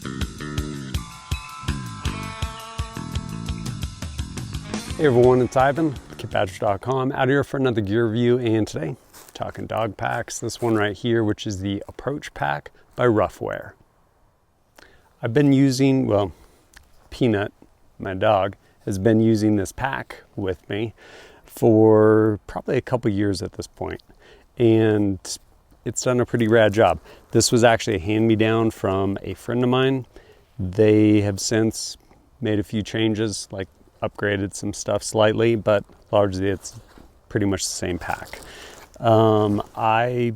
Hey everyone, it's Ivan, kitbadger.com, out here for another gear review, and today we're talking dog packs. This one right here, which is the Approach Pack by Ruffware. I've been using, well, Peanut, my dog, has been using this pack with me for probably a couple years at this point, and it's done a pretty rad job. This was actually a hand-me-down from a friend of mine. They have since made a few changes, like upgraded some stuff slightly, but largely it's pretty much the same pack. I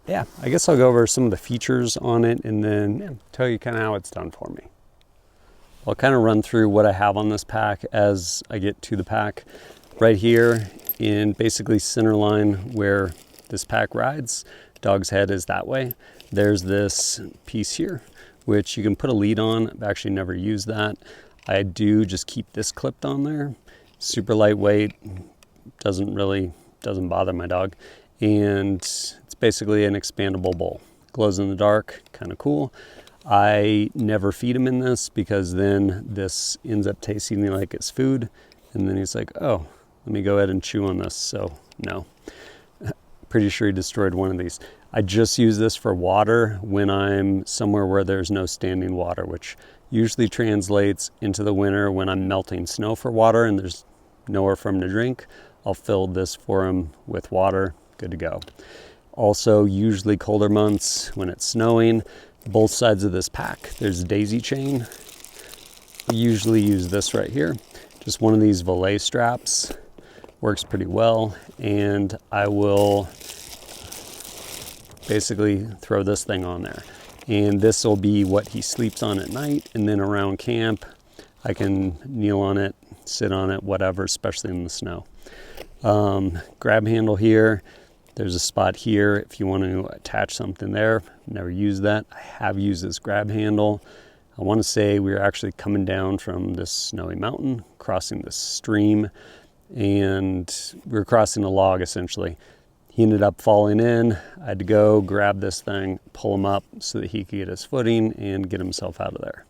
guess I'll go over some of the features on it and then tell you kind of how it's done for me. I'll kind of run through what I have on this pack as I get to the pack. Right here in basically center line where this pack rides, dog's head is that way. There's this piece here, which you can put a lead on. I've actually never used that. I do just keep this clipped on there. Super lightweight, doesn't bother my dog. And it's basically an expandable bowl. Glows in the dark, kind of cool. I never feed him in this because then this ends up tasting like it's food. And then he's like, oh, let me go ahead and chew on this. So no, pretty sure he destroyed one of these. I just use this for water when I'm somewhere where there's no standing water, which usually translates into the winter when I'm melting snow for water and there's nowhere for him to drink. I'll fill this for him with water, good to go. Also, usually colder months when it's snowing, both sides of this pack, there's a daisy chain. I usually use this right here, just one of these valet straps. Works pretty well, and I will basically throw this thing on there. And this will be what he sleeps on at night, and then around camp, I can kneel on it, sit on it, whatever, especially in the snow. Grab handle here. There's a spot here if you want to attach something there. Never used that. I have used this grab handle. I want to say we were actually coming down from this snowy mountain, crossing this stream, and we were crossing a log essentially. He ended up falling in. I had to go grab this thing, pull him up so that he could get his footing and get himself out of there.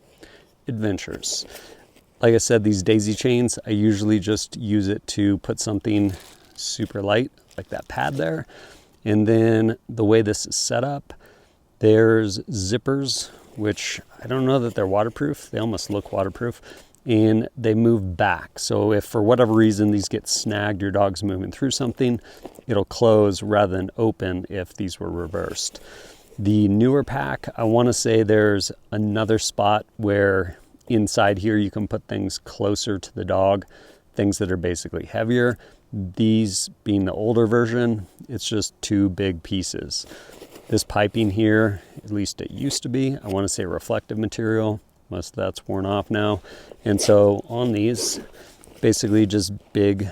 Adventures. Like I said, these daisy chains, I usually just use it to put something super light, like that pad there. And then the way this is set up, there's zippers, which I don't know that they're waterproof. They almost look waterproof. And they move back. So if for whatever reason these get snagged, your dog's moving through something, it'll close rather than open if these were reversed. The newer pack, I want to say there's another spot where inside here you can put things closer to the dog, things that are basically heavier. These being the older version, it's just two big pieces. This piping here, at least it used to be, I want to say reflective material. Most of that's worn off now. And so on these, basically just big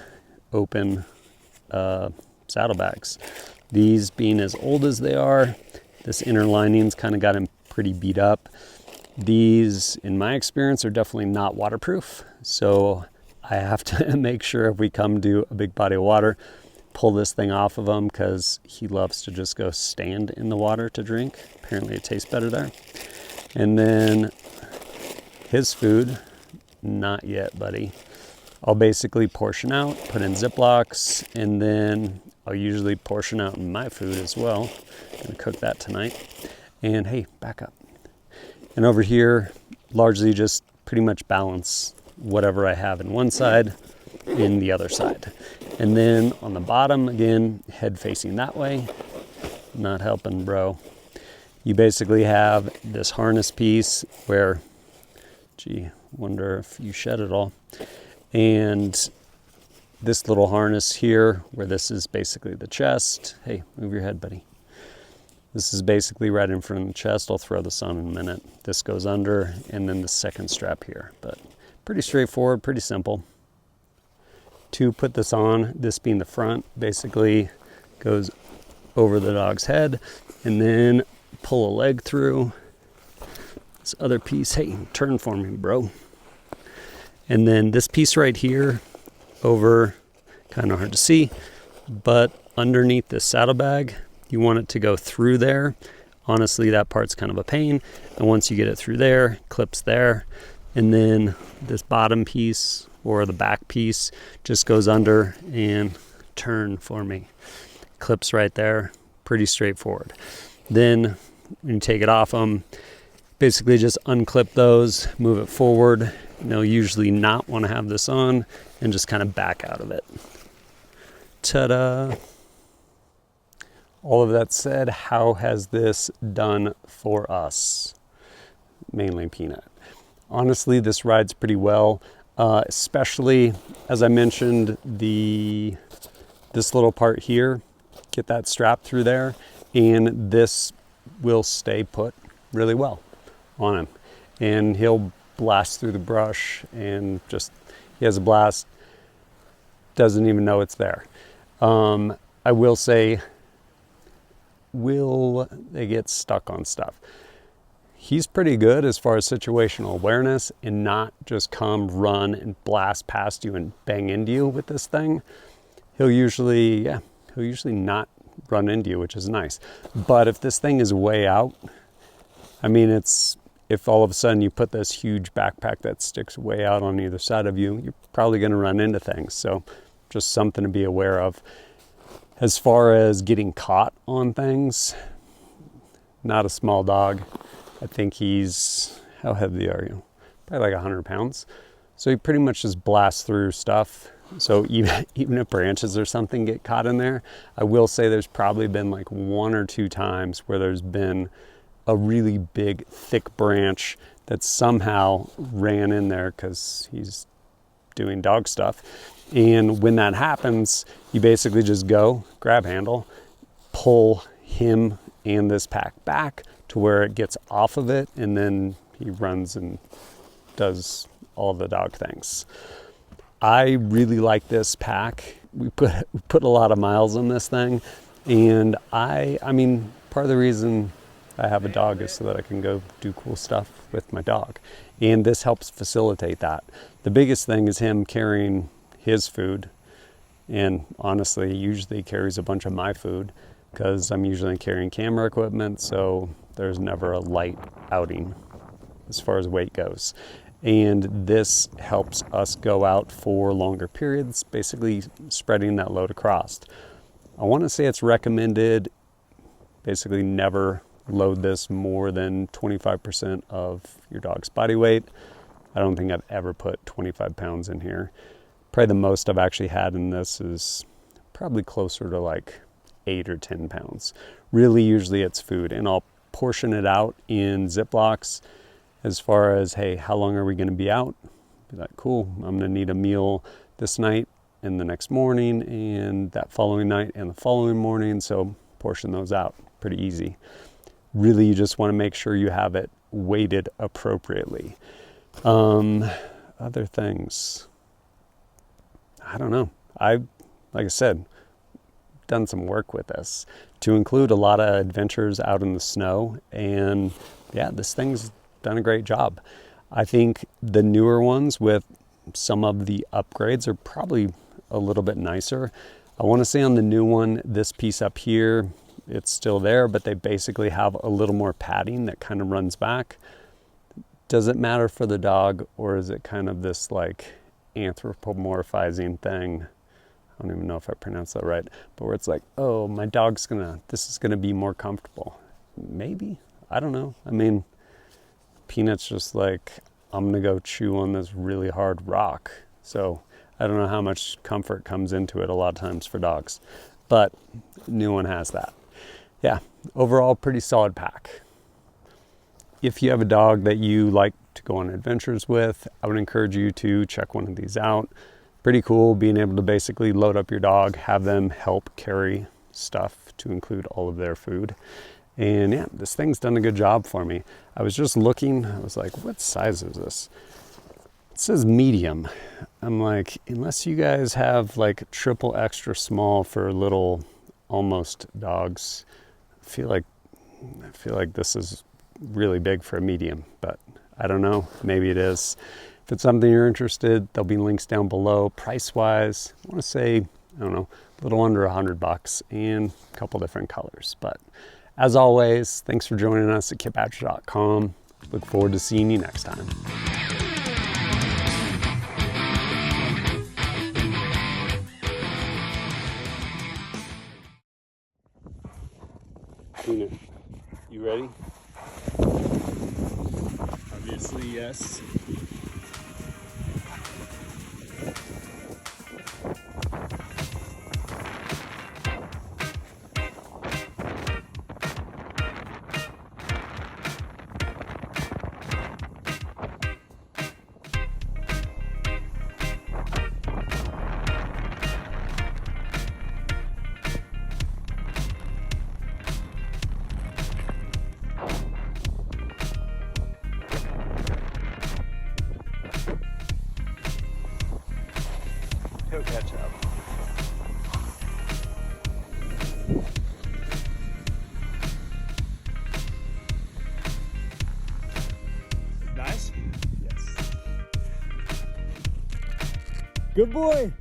open saddlebags. These being as old as they are, this inner lining's kind of got them pretty beat up. These, in my experience, are definitely not waterproof. So I have to make sure if we come to a big body of water, pull this thing off of him because he loves to just go stand in the water to drink. Apparently it tastes better there. And then his food, not yet, buddy. I'll basically portion out, put in Ziplocs, and then I'll usually portion out my food as well. Gonna cook that tonight. And hey, back up. And over here, largely just pretty much balance whatever I have in one side in the other side. And then on the bottom, again, head facing that way. Not helping, bro. You basically have this harness piece where, gee, wonder if you shed it all. And this little harness here, where this is basically the chest. Hey, move your head, buddy. This is basically right in front of the chest. I'll throw this on in a minute. This goes under, and then the second strap here. But pretty straightforward, pretty simple. To put this on, this being the front, basically goes over the dog's head, and then pull a leg through. This other piece, hey, turn for me, bro. And then this piece right here over, kind of hard to see, but underneath this saddlebag, you want it to go through there, Honestly, that part's kind of a pain. And once you get it through there, clips there. And then this bottom piece or the back piece just goes under and turn for me. Clips right there, pretty straightforward. Then when you take it off them, basically just unclip those, move it forward. They'll usually not want to have this on and just kind of back out of it. Ta-da! All of that said, how has this done for us? Mainly Peanut. Honestly, this rides pretty well, especially as I mentioned, this little part here, get that strap through there, and this will stay put really well on him. And he'll blast through the brush and he has a blast, doesn't even know it's there. I will say, will they get stuck on stuff? He's pretty good as far as situational awareness and not just come, run, and blast past you and bang into you with this thing. He'll usually not run into you, which is nice. But if this thing is way out, I mean, if all of a sudden you put this huge backpack that sticks way out on either side of you, you're probably going to run into things. So just something to be aware of. As far as getting caught on things, not a small dog. I think how heavy are you? Probably like 100 pounds. So he pretty much just blasts through stuff. So even if branches or something get caught in there, I will say there's probably been like 1 or 2 times where there's been a really big, thick branch that somehow ran in there because he's doing dog stuff. And when that happens, you basically just go, grab handle, pull him and this pack back to where it gets off of it, and then he runs and does all the dog things. I really like this pack. We put a lot of miles on this thing, and I mean, part of the reason I have a dog is so that I can go do cool stuff with my dog, and this helps facilitate that. The biggest thing is him carrying his food, and honestly, he usually carries a bunch of my food because I'm usually carrying camera equipment, so there's never a light outing as far as weight goes. And this helps us go out for longer periods, basically spreading that load across. I want to say it's recommended basically never load this more than 25% of your dog's body weight. I don't think I've ever put 25 pounds in here. Probably the most I've actually had in this is probably closer to like 8 or 10 pounds. Really, usually it's food, and I'll portion it out in Ziplocs as far as, hey, how long are we going to be out? Be like, cool, I'm going to need a meal this night and the next morning and that following night and the following morning, so portion those out. Pretty easy. Really, you just want to make sure you have it weighted appropriately. Other things, I don't know. Like I said, done some work with this to include a lot of adventures out in the snow, and yeah, this thing's done a great job. I think the newer ones with some of the upgrades are probably a little bit nicer. I want to say on the new one, this piece up here, it's still there, but they basically have a little more padding that kind of runs back. Does it matter for the dog, or is it kind of this like anthropomorphizing thing? I don't even know if I pronounced that right, but where it's like, oh, my dog's this is gonna be more comfortable. Maybe, I don't know. I mean, Peanut's just like, I'm gonna go chew on this really hard rock. So I don't know how much comfort comes into it a lot of times for dogs, but new one has that. Yeah, overall pretty solid pack. If you have a dog that you like to go on adventures with, I would encourage you to check one of these out. Pretty cool being able to basically load up your dog, have them help carry stuff to include all of their food. And yeah, this thing's done a good job for me. I was just looking, I was like, what size is this? It says medium. I'm like, unless you guys have like triple extra small for little almost dogs, I feel like this is really big for a medium, but I don't know, maybe it is. If it's something you're interested, there'll be links down below. Price-wise, I want to say, I don't know, a little under $100 and a couple different colors. But As always, thanks for joining us at kitbadger.com. Look forward to seeing you next time. Tina, you ready? Obviously, yes. He'll catch up. Nice? Yes. Good boy.